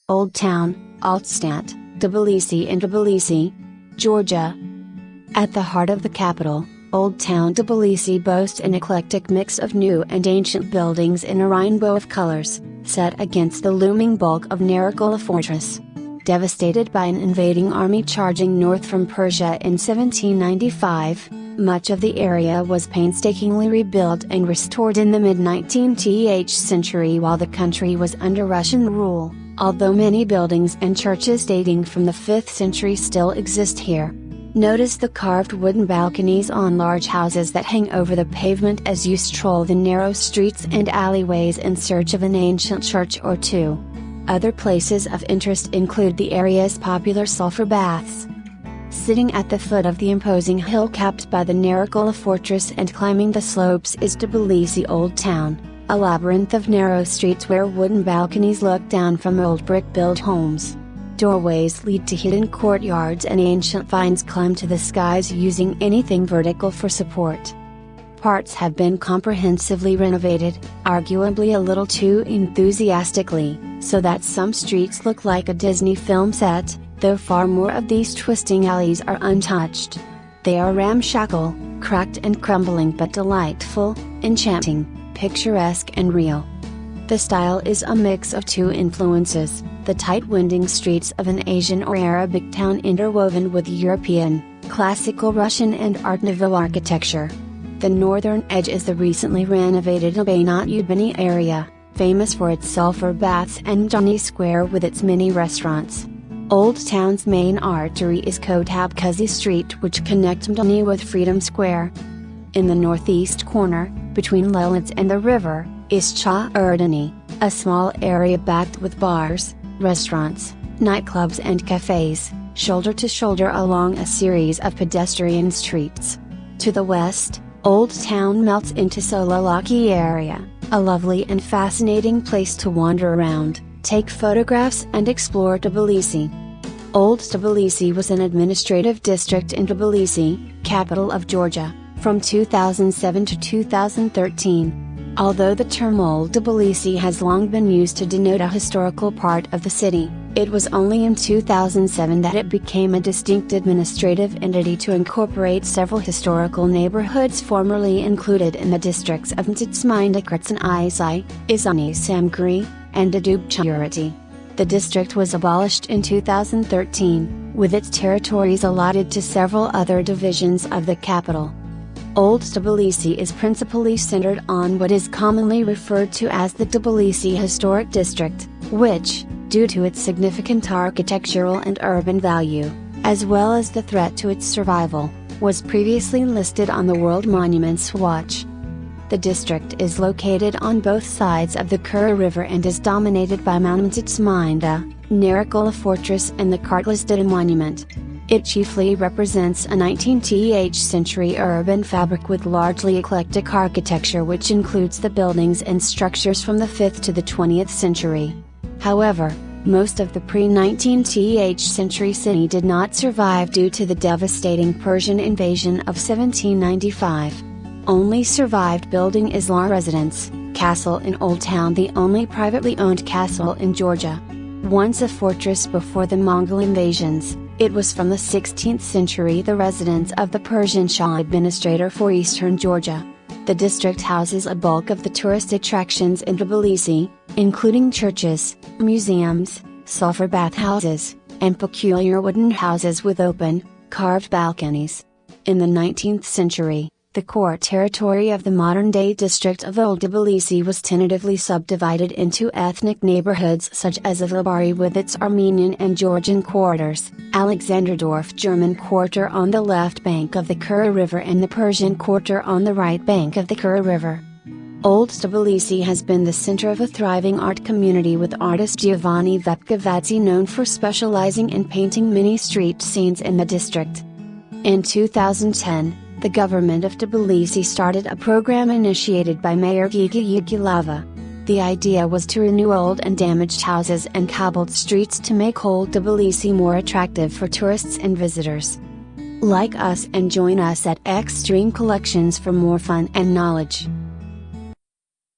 Old Town, Altstadt, Tbilisi in Tbilisi, Georgia. At the heart of the capital, Old Town Tbilisi boasts an eclectic mix of new and ancient buildings in a rainbow of colors, set against the looming bulk of Narikola Fortress. Devastated by an invading army charging north from Persia in 1795, much of the area was painstakingly rebuilt and restored in the mid-19th century while the country was under Russian rule, although many buildings and churches dating from the 5th century still exist here. Notice the carved wooden balconies on large houses that hang over the pavement as you stroll the narrow streets and alleyways in search of an ancient church or two. Other places of interest include the area's popular sulfur baths. Sitting at the foot of the imposing hill capped by the Narikola Fortress and climbing the slopes is Tbilisi Old Town, a labyrinth of narrow streets where wooden balconies look down from old brick-built homes. Doorways lead to hidden courtyards and ancient vines climb to the skies using anything vertical for support. Parts have been comprehensively renovated, arguably a little too enthusiastically, so that some streets look like a Disney film set, though far more of these twisting alleys are untouched. They are ramshackle, cracked and crumbling but delightful, enchanting, picturesque and real. The style is a mix of two influences, the tight winding streets of an Asian or Arabic town interwoven with European, classical Russian and Art Nouveau architecture. The northern edge is the recently renovated Abanat-Ubani area, famous for its sulfur baths and Mdani Square with its many restaurants. Old Town's main artery is Kotabkuzi Street, which connects Mdani with Freedom Square. In the northeast corner, between Lelets and the river, is Cha Erdani, a small area backed with bars, restaurants, nightclubs and cafes, shoulder to shoulder along a series of pedestrian streets. To the west, Old Town melts into Solalaki area, a lovely and fascinating place to wander around, take photographs and explore Tbilisi. Old Tbilisi was an administrative district in Tbilisi, capital of Georgia, from 2007 to 2013. Although the term Old Tbilisi has long been used to denote a historical part of the city, it was only in 2007 that it became a distinct administrative entity to incorporate several historical neighborhoods formerly included in the districts of Mtitsmindakrits and Isai, Izani Samgri, and Dadubchurati. The district was abolished in 2013, with its territories allotted to several other divisions of the capital. Old Tbilisi is principally centered on what is commonly referred to as the Tbilisi Historic District, which, due to its significant architectural and urban value, as well as the threat to its survival, was previously listed on the World Monuments Watch. The district is located on both sides of the Kura River and is dominated by Mount Mtitsminda, Narikola Fortress and the Kartlasdita Monument. It chiefly represents a 19th century urban fabric with largely eclectic architecture which includes the buildings and structures from the 5th to the 20th century. However, most of the pre-19th century city did not survive due to the devastating Persian invasion of 1795. Only survived building is La Residence, Castle in Old Town, the only privately owned castle in Georgia. Once a fortress before the Mongol invasions, it was from the 16th century the residence of the Persian Shah administrator for eastern Georgia. The district houses a bulk of the tourist attractions in Tbilisi, including churches, museums, sulfur bath houses, and peculiar wooden houses with open, carved balconies. In the 19th century, the core territory of the modern-day district of Old Tbilisi was tentatively subdivided into ethnic neighborhoods such as Avlabari with its Armenian and Georgian quarters, Alexanderdorf German quarter on the left bank of the Kura River and the Persian quarter on the right bank of the Kura River. Old Tbilisi has been the center of a thriving art community with artist Giovanni Vepcavazzi known for specializing in painting many street scenes in the district. In 2010, the government of Tbilisi started a program initiated by Mayor Giga Yigilava. The idea was to renew old and damaged houses and cobbled streets to make Old Tbilisi more attractive for tourists and visitors. Like us and join us at Extreme Collections for more fun and knowledge.